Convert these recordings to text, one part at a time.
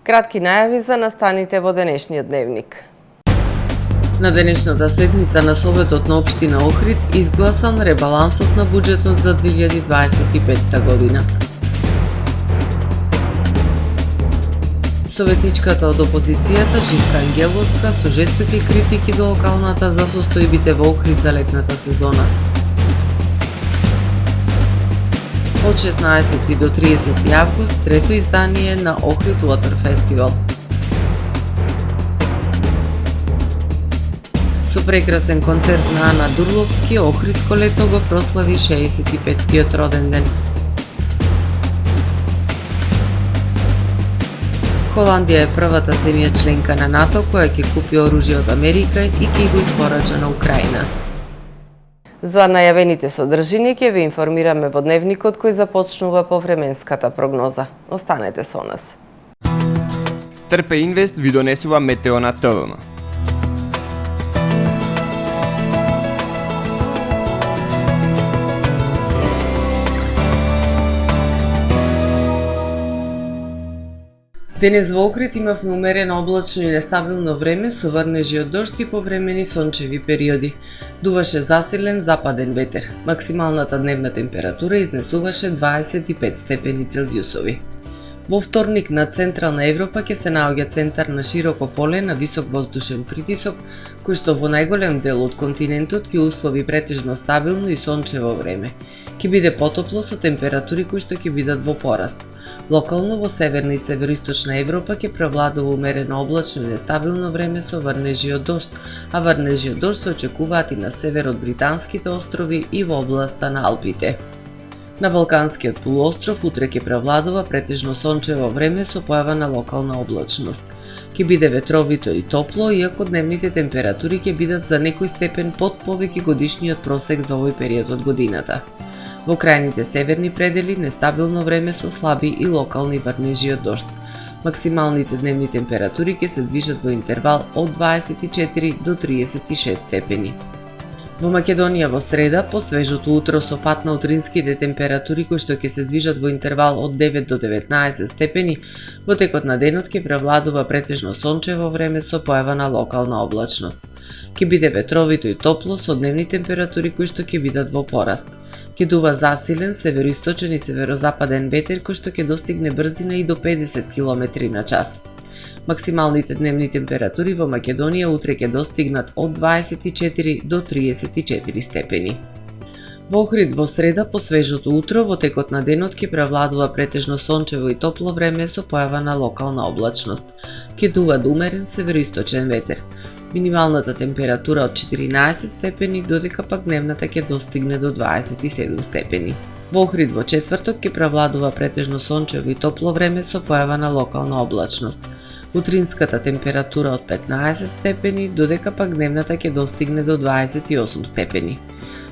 Кратки најави за настаните во денешниот дневник. На денешната седница на Советот на Општина Охрид изгласан ребалансот на буџетот за 2025 година. Советничката од опозицијата Живка Ангеловска со жестоки критики до локалната за состојбите во Охрид за летната сезона. Од 16 до 30 август, трето издание на Охрид Water Festival. Со прекрасен концерт на Ана Дурловски, Охридско лето го прослави 65-тиот роден ден. Холандија е првата земја членка на НАТО која ќе купи оружје од Америка и ќе го испорача на Украина. За најавените содржини ќе ви информираме во дневникот кој започнува по временската прогноза. Останете со нас. Трпе Инвест ви донесува метео на ТВМ. Денес во Охрид имавме умерено облачно и нестабилно време со врнежи од дожд и повремени сончеви периоди. Дуваше засилен западен ветер. Максималната дневна температура изнесуваше 25 степени Целзиусови. Во вторник над Централна Европа ќе се наоѓа центар на широко поле на висок воздушен притисок, кој што во најголем дел од континентот ќе услови претежно стабилно и сончево време. Ќе биде потопло со температури кои што ќе бидат во пораст. Локално во северна и североисточна Европа ќе превладува умерено облачно и нестабилно време со врнежи од дожд, а врнежи од дожд се очекуваат и на север од Британските острови и во областа на Алпите. На Балканскиот полуостров утре ќе превладува претежно сончево време со појава на локална облачност. Ќе биде ветровито и топло, иако дневните температури ќе бидат за некој степен под повеќе годишниот просек за овој период од годината. Во крајните северни предели нестабилно време со слаби и локални врнежи од дожд. Максималните дневни температури ќе се движат во интервал од 24 до 36 степени. Во Македонија во среда, по свежото утро со пат на утринските температури кои што ќе се движат во интервал од 9 до 19 степени, во текот на денот ќе превладува претежно сончево време со појава на локална облачност. Ќе биде ветровито и топло со дневни температури кои што ќе бидат во пораст. Ќе дува засилен североисточен и северозападен ветер кој што ќе достигне брзина и до 50 км на час. Максималните дневни температури во Македонија утре ќе достигнат од 24 до 34 степени. Во Охрид во среда, по свежото утро, во текот на денот ќе превладува претежно сончево и топло време со појава на локална облачност. Ќе дува умерен североисточен ветер. Минималната температура од 14 степени, додека пак дневната ќе достигне до 27 степени. Во Охрид во четврток ќе превладува претежно сончево и топло време со појава на локална облачност. Утринската температура од 15 степени, додека пак дневната ќе достигне до 28 степени.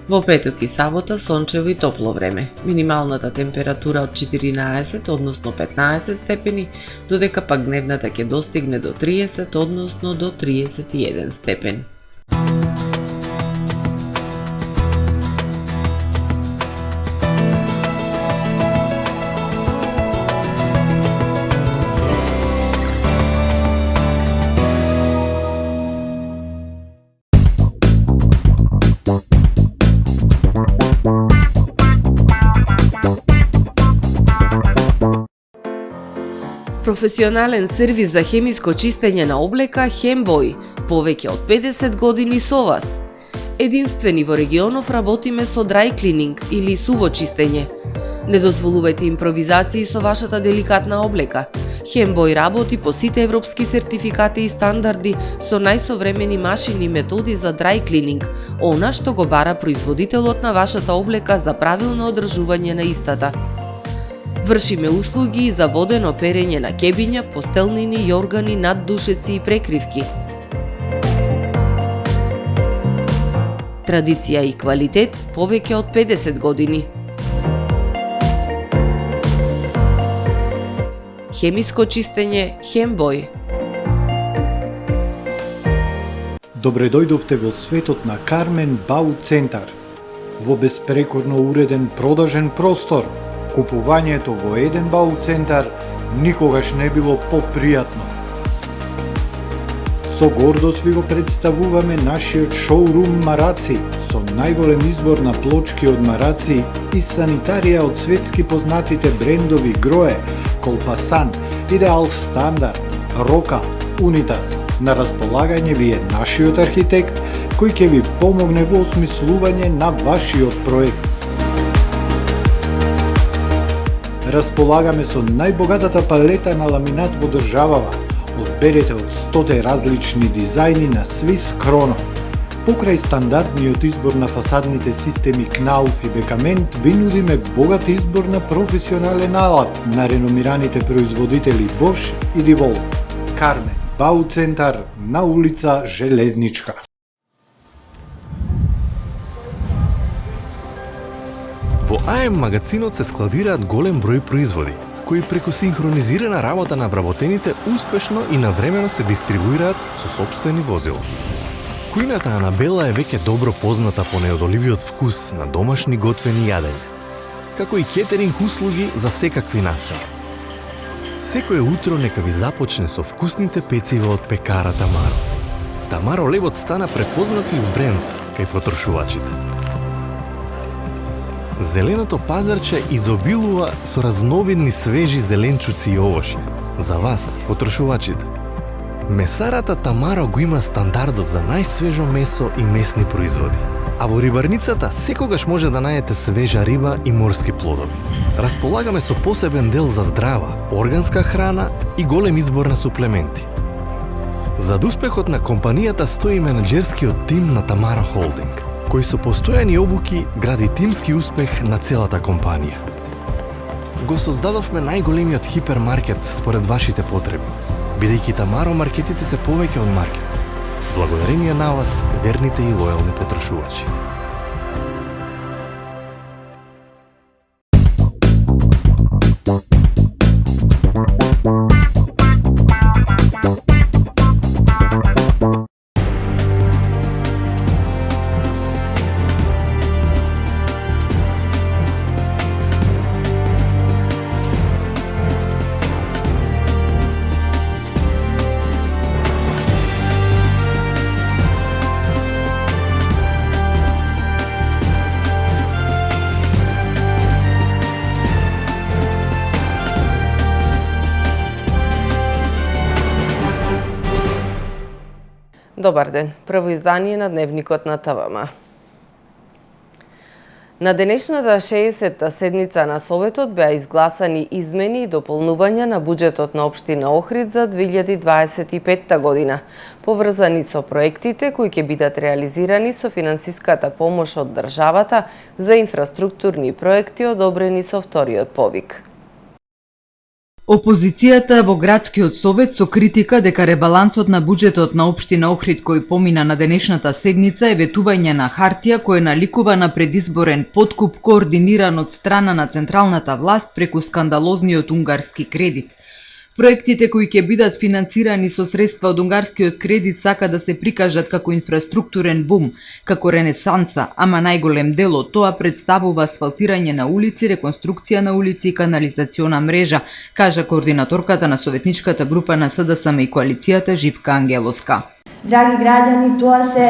Во петок и сабота сончево и топло време. Минималната температура од 14, односно 15 степени, додека пак дневната ќе достигне до 30, односно до 31 степен. Професионален сервис за хемиско чистење на облека Хембој, повеќе од 50 години со вас. Единствени во регионов работиме со dry cleaning или суво чистење. Не дозволувајте импровизации со вашата деликатна облека. Хембој работи по сите европски сертификати и стандарди со најсовремени машини и методи за dry cleaning, она што го бара производителот на вашата облека за правилно одржување на истата. Вршиме услуги за водено перење на кебиња, постелнини, јоргани, наддушеци и прекривки. Традиција и квалитет повеќе од 50 години. Хемиско чистење Хембој. Добре дојдовте во светот на Кармен Бау Центар. Во беспрекорно уреден продажен простор, купувањето во еден Бау Центар никогаш не било попријатно. Со гордост ви го представуваме нашиот шоурум Мараци, со најголем избор на плочки од мараци и санитарија од светски познатите брендови Грое, Колпасан, Идеал Стандард, Рока, Унитас. На располагање ви е нашиот архитект, кој ќе ви помогне во осмислување на вашиот проект. Располагаме со најбогатата палета на ламинат во државава. Одберете од 100 различни дизајни на Swiss Chrono. Покрај стандардниот избор на фасадните системи Knauf и Бекамент, ви нудиме богат избор на професионален алат на реномираните производители Bosch и DeWalt. Кармен Бауцентар на улица Железничка. Во АМ магазинот се складираат голем број производи, кои преку синхронизирана работа на вработените успешно и навремено се дистрибуираат со сопствени возила. Кујната Анабела е веќе добро позната по неодоливиот вкус на домашни готвени јадења, како и кетеринг услуги за секакви настани. Секое утро нека ви започне со вкусните пецива од пекара Тамаро. Тамаро левот стана препознатлив бренд кај потрошувачите. Зеленото пазарче изобилува со разновидни свежи зеленчуци и овошје. За вас, потрошувачите. Месарата Тамаро го има стандардот за најсвежо месо и месни производи. А во рибарницата секогаш може да најдете свежа риба и морски плодови. Располагаме со посебен дел за здрава, органска храна и голем избор на суплементи. Зад успехот на компанијата стои менаџерскиот тим на Тамаро Холдинг, кој со постојани обуки гради тимски успех на целата компанија. Го создадовме најголемиот хипермаркет според вашите потреби, бидејќи Тамаро маркетите се повеќе од маркет. Благодарение на вас, верните и лојални потрошувачи. Добар ден, прво издание на Дневникот на ТВМ. На денешната 60-та седница на Советот беа изгласани измени и дополнувања на буџетот на општина Охрид за 2025 година, поврзани со проектите кои ќе бидат реализирани со финансиската помош од државата за инфраструктурни проекти одобрени со вториот повик. Опозицијата во Градскиот совет со критика дека ребалансот на буџетот на општина Охрид кој помина на денешната седница е ветување на хартија кој наликува на предизборен подкуп координиран од страна на централната власт преку скандалозниот унгарски кредит. Проектите кои ќе бидат финансирани со средства од унгарскиот кредит сака да се прикажат како инфраструктурен бум, како ренесанса, ама најголем дел од тоа представува асфалтирање на улици, реконструкција на улици и канализациона мрежа, кажа координаторката на советничката група на СДСМ и коалицијата Живка Ангелоска. Драги граѓани, тоа се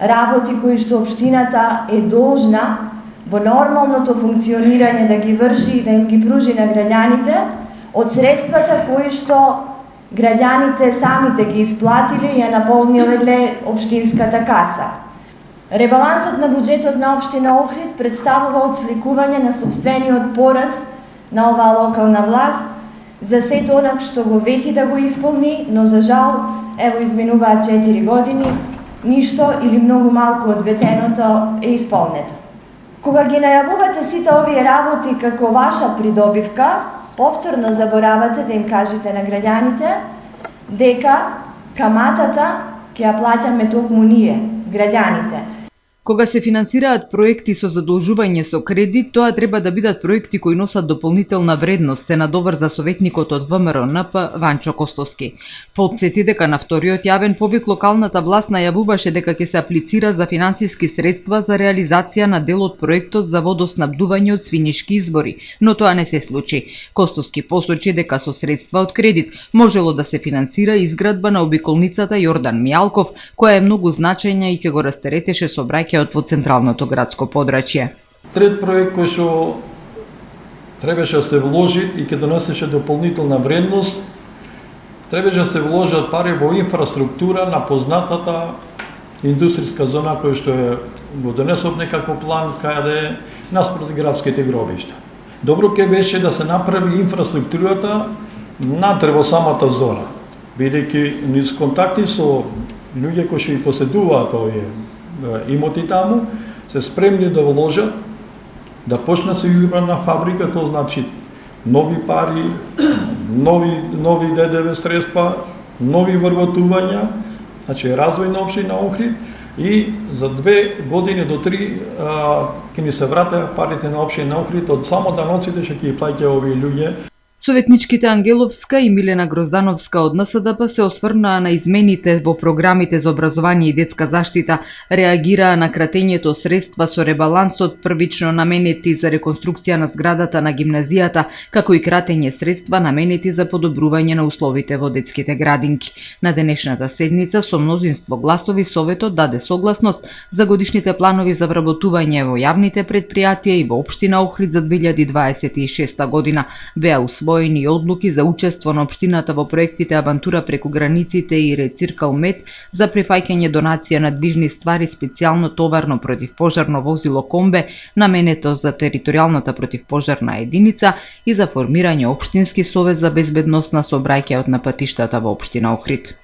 работи кои што општината е должна во нормалното функционирање да ги врши и да им ги пружи на граѓаните од средствата кои што граѓаните самите ги исплатиле и ја наполниле општинската каса. Ребалансот на буџетот на општина Охрид представува отсликување на сопствениот пораз на оваа локална власт за сето она што го вети да го исполни, но за жал, ево изминуваат 4 години, ништо или многу малку од ветеното е исполнето. Кога ги најавувате сите овие работи како ваша придобивка, повторно заборавате да им кажете на граѓаните дека каматата ќе ја плаќаме токму ние, граѓаните. Кога се финансираат проекти со задолжување со кредит, тоа треба да бидат проекти кои носат дополнителна вредност, се надоврза советникот од ВМРО-НП Ванчо Костовски. Потсети дека на вториот јавен повик локалната власт најавуваше дека ќе се аплицира за финансиски средства за реализација на дел од проектот за водоснабдување од свинишки извори, но тоа не се случи. Костовски посочи дека со средства од кредит можело да се финансира изградба на обиколницата Јордан Мијалков, која е многу значајна и ќе го растеретеше сообраќајот во централното градско подрачје. Трет проект кој што требаше да се вложи и ќе донесеше дополнителна вредност, требаше да се вложат пари во инфраструктура на познатата индустријска зона која што го донесов некако план каде наспроти градските гробишта. Добро ќе беше да се направи инфраструктурата натре во самата зона, бидејќи низ контакти со луѓе кои што и поседуваат овие имоти таму, се спремни да вложат, да почне се урбана фабрика, тоа значи нови пари, нови ДДВ средства, нови вработувања, значи развој на општина Охрид и за 2 години до 3 ќе ни се вратат парите на општина Охрид од само даноците што ќе ги плаќаат овие луѓе. Советничките Ангеловска и Милена Гроздановска од НСДП се осврнаа на измените во програмите за образование и детска заштита, реагираа на кратењето средства со ребалансот првично наменети за реконструкција на зградата на гимназијата, како и кратење средства наменети за подобрување на условите во детските градинки. На денешната седница со мнозинство гласови Советот даде согласност за годишните планови за вработување во јавните предпријатија и во општина Охрид за 2026 година. Беа усвоени одлуки за учество на општината во проектите Авантура преку границите и Рециркал Мед за прифаќање донација на движни ствари, специјално товарно противпожарно возило Комбе, наменето за територијалната противпожарна единица и за формирање општински совет за безбедност на сообраќајот на патиштата во општина Охрид.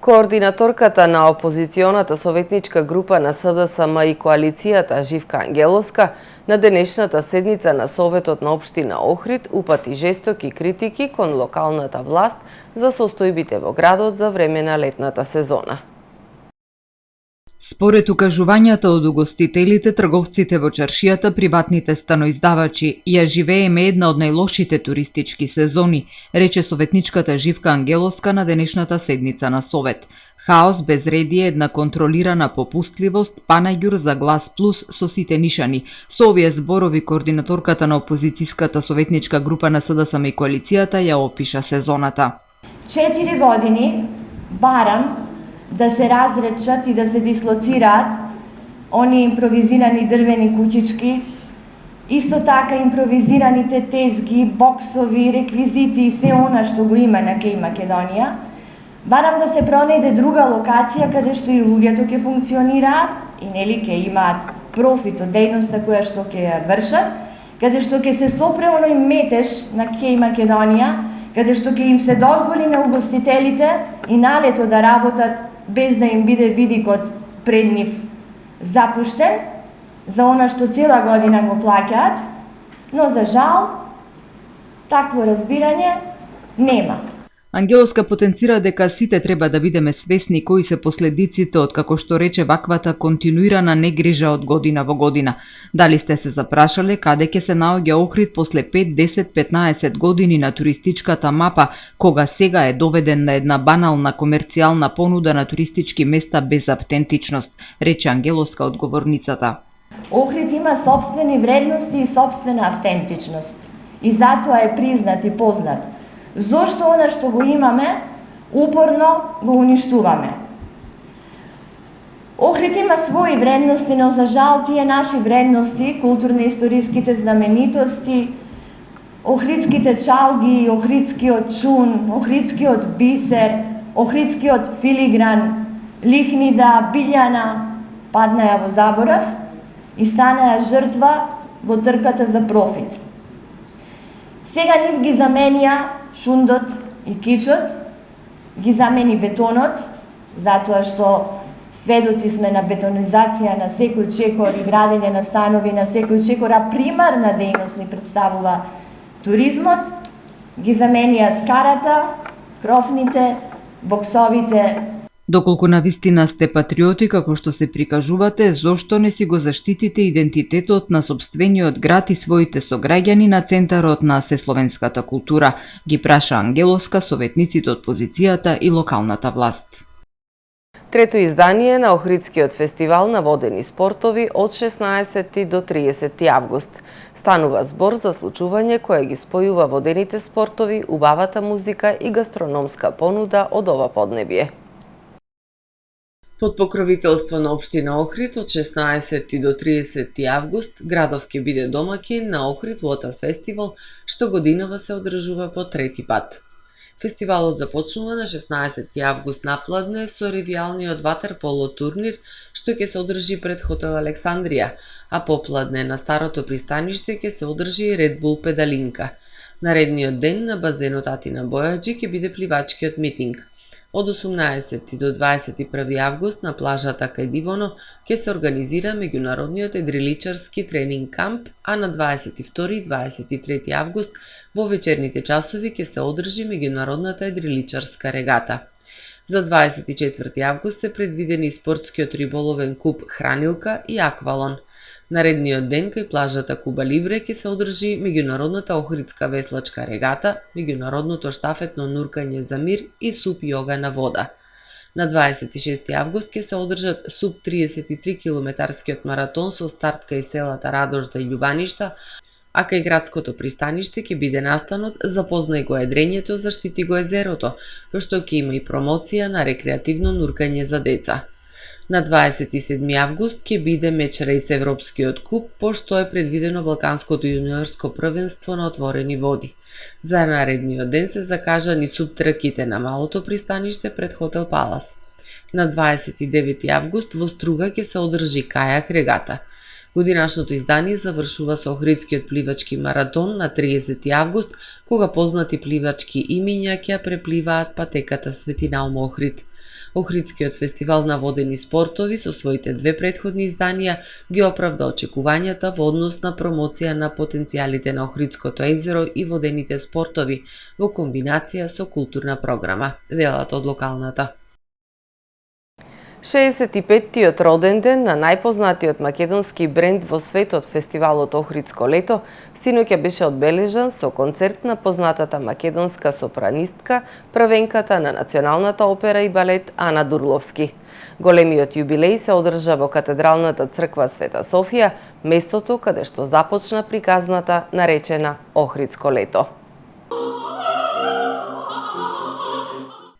Координаторката на опозиционата советничка група на СДСМ и коалицијата Живка Ангеловска на денешната седница на Советот на општина Охрид упати жестоки критики кон локалната власт за состојбите во градот за време на летната сезона. Според укажувањата од угостителите, трговците во чаршијата, приватните станоиздавачи, ја живееме една од најлошите туристички сезони, рече советничката Живка Ангеловска на денешната седница на Совет. Хаос, безредие, една контролирана попустливост, панаѓур за глас плюс со сите нишани. Со овие зборови координаторката на опозицијската советничка група на СДСМ и коалицијата ја опиша сезоната. 4 години барам да се разречат и да се дислоцираат они импровизирани дрвени куќички, исто така импровизираните тезги, боксови, реквизити и се она што го има на Кеј Македонија. Барам да се пронајде друга локација каде што и луѓето ќе функционираат и нели ќе имаат профит од дејноста која што ќе ја вршат, каде што ќе се сопре оној метеж на Кеј Македонија, каде што ќе им се дозволи на угостителите и налето да работат без да им биде видикот пред нив запуштен за она што цела година го плаќаат, но за жал такво разбирање нема. Ангеловска потенцира дека сите треба да бидеме свесни кои се последиците од, како што рече, ваквата континуирана негрижа од година во година. Дали сте се запрашале каде ќе се наоѓа Охрид после 5, 10, 15 години на туристичката мапа, кога сега е доведен на една банална комерцијална понуда на туристички места без автентичност, рече Ангеловска одговорницата. Охрид има сопствени вредности и сопствена автентичност. И затоа е признат и познат. Зошто она што го имаме, упорно го уништуваме? Охрид има своји вредности, но за жал тие наши вредности, културно-историските знаменитости, охридските чалги, охридскиот чун, охридскиот бисер, охридскиот филигран, лихнида, билјана, паднаја во заборав и станаја жртва во трката за профит. Сега нив ги заменија шундот и кичот, ги замени бетонот, затоа што сведоци сме на бетонизација на секој чекор и градење на станови на секој чекор, а примарна дејност ни представува туризмот, ги заменија скарата, крофните, боксовите. Доколку навистина сте патриоти како што се прикажувате, зошто не си го заштитите идентитетот на сопствениот град и своите сограѓани на центарот на сесловенската култура, ги праша Ангеловска, советниците од позицијата и локалната власт. Трето издание на Охридскиот фестивал на водени спортови од 16 до 30 август. Станува збор за случување кое ги спојува водените спортови, убавата музика и гастрономска понуда од ова поднебие. Под покровителство на Општина Охрид од 16 до 30 август, градов ќе биде домаќин на Охрид Water Festival, што годинава се одржува по трети пат. Фестивалот започнува на 16 август напладне со ревијалниот ватерполо турнир, што ќе се одржи пред хотел Александрија, а попладне на старото пристаниште ќе се одржи Red Bull педалинка. Наредниот ден на базенот Атина Бојаджи ќе биде пливачкиот митинг. Од 18 до 21 август на плажата кај Дивоно ќе се организира меѓународниот едриличарски тренинг камп, а на 22 и 23 август во вечерните часови ќе се одржи меѓународната едриличарска регата. За 24 август се предвидени спортскиот риболовен куп Хранилка и Аквалон. Наредниот ден кај плажата Куба Либре ќе се одржи меѓународната Охридска веслачка регата, меѓународното штафетно нуркање за мир и суп јога на вода. На 26 август ќе се одржат суп 33 километарскиот маратон со старт кај селата Радожда и Љубаништа, а кај градското пристаниште ќе биде настанот Запознај го едрењето, заштити го езерото, пошто ќе има и промоција на рекреативно нуркање за деца. На 27 август ќе биде меч рейс Европскиот куп, пошто е предвидено Балканското јуниорско првенство на отворени води. За наредниот ден се закажани субтраките на малото пристаниште пред хотел Палас. На 29 август во Струга ќе се одржи кајак регата. Годинашното издание завршува со Охридскиот пливачки маратон на 30 август, кога познати пливачки имиња ќе препливаат патеката Свети Наум Охрид. Охридскиот фестивал на водени спортови со своите две претходни изданија ги оправда очекувањата во однос на промоција на потенцијалите на Охридското езеро и водените спортови во комбинација со културна програма, велат од локалната. 65-тиот роден ден на најпознатиот македонски бренд во светот, фестивалот Охридско лето, синоќа беше одбележан со концерт на познатата македонска сопранистка, првенката на Националната опера и балет Ана Дурловски. Големиот јубилеј се одржа во Катедралната црква Света Софија, местото каде што започна приказната наречена Охридско лето.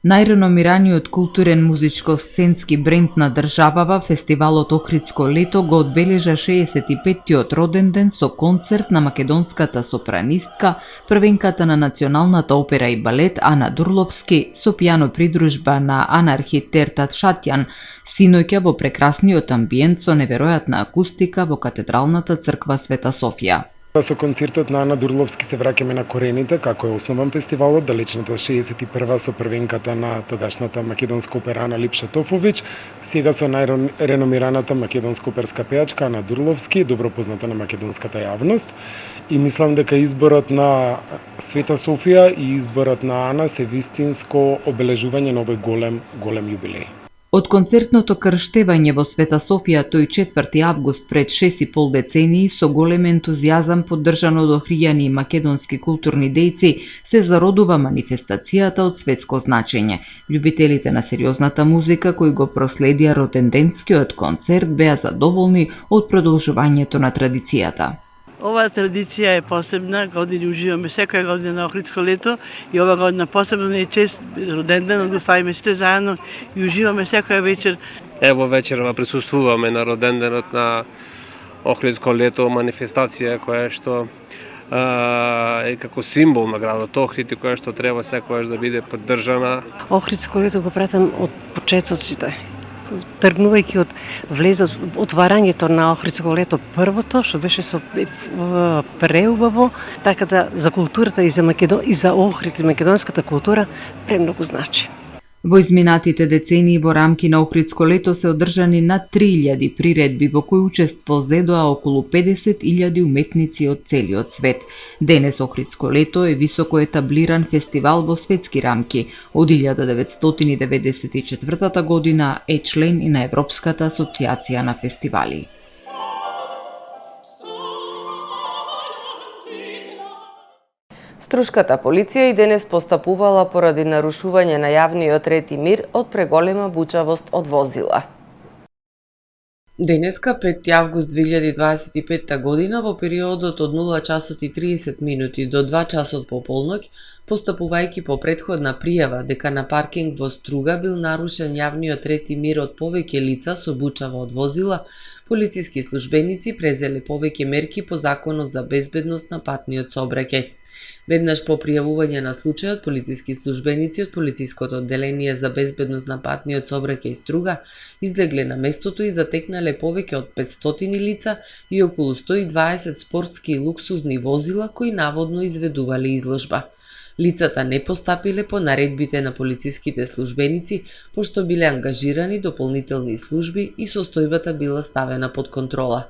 Најреномираниот културен музичко-сценски бренд на државава, фестивалот Охридско лето го одбележа 65-тиот роден ден со концерт на македонската сопранистка, првенката на Националната опера и балет Ана Дурловски со пијано придружба на анархит Тертат Шатјан, синоќа во прекрасниот амбиент со неверојатна акустика во Катедралната црква Света Софија. Со концертот на Ана Дурловски се враќаме на корените, како е основан фестивалот, далечната 61-а со првенката на тогашната македонска опера Ана Липша Тофовиќ, сега со најреномираната македонска оперска пејачка Ана Дурловски, добро позната на македонската јавност. И мислам дека изборот на Света Софија и изборот на Ана се вистинско обележување на овој голем јубилеј. Од концертното крштевање во Света Софија тој 4 август пред 6,5 децении со голем ентузијазам поддржано од охријани македонски културни дејци се зародува манифестацијата од светско значење. Љубителите на сериозната музика кои го проследија роденденскиот концерт беа задоволни од продолжувањето на традицијата. Оваа традиција е посебна, години уживаме секоја година на Охридско лето и ова година посебно не е чест роден ден, го славиме сите заедно и уживаме секоја вечер. Ево вечерва присуствуваме на роден денот на Охридско лето, манифестација која што е како символ на градот Охрид и која што треба секојаш да биде поддржана. Охридско лето го пратам од почетоците. Тргнувајќи од влезот, отварањето на Охридско лето првото, што беше со преубаво, така да за културата и за Охрид и македонската култура премногу значи. Во изминатите децении во рамки на Охридско лето се одржани над 3000 приредби во кои учество зедоа околу 50.000 уметници од целиот свет. Денес Охридско лето е високо етаблиран фестивал во светски рамки. Од 1994 година е член и на Европската асоциација на фестивали. Струшката полиција и денес постапувала поради нарушување на јавниот ред и мир од преголема бучавост од возила. Денеска, 5 август 2025 година, во периодот од 0 часот и 30 минути до 2 часот по полноќ, постапувајќи по претходна пријава дека на паркинг во Струга бил нарушен јавниот ред и мир од повеќе лица со бучава од возила, полициски службеници презеле повеќе мерки по Законот за безбедност на патниот сообраќај. Веднаш по пријавување на случајот, полициски службеници од полициското одделение за безбедност на патниот сообраќај Струга излегле на местото и затекнале повеќе од 500 лица и околу 120 спортски и луксузни возила кои наводно изведувале изложба. Лицата не постапиле по наредбите на полициските службеници, пошто биле ангажирани дополнителни служби и состојбата била ставена под контрола.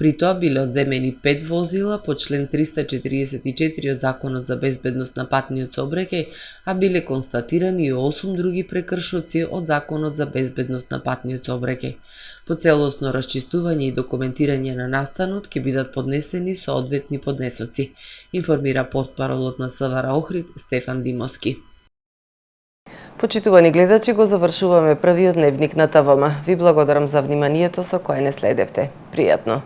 При тоа биле одземени 5 возила по член 344 од Законот за безбедност на патниот сообраќај, а биле констатирани и 8 други прекршоци од Законот за безбедност на патниот сообраќај. По целосно расчистување и документирање на настанот ќе бидат поднесени соодветни поднесоци, информира портпаролот на СВР Охрид Стефан Димовски. Почитувани гледачи, го завршуваме првиот дневник на ТВМ. Ви благодарам за вниманието со кое не следевте. Пријатно!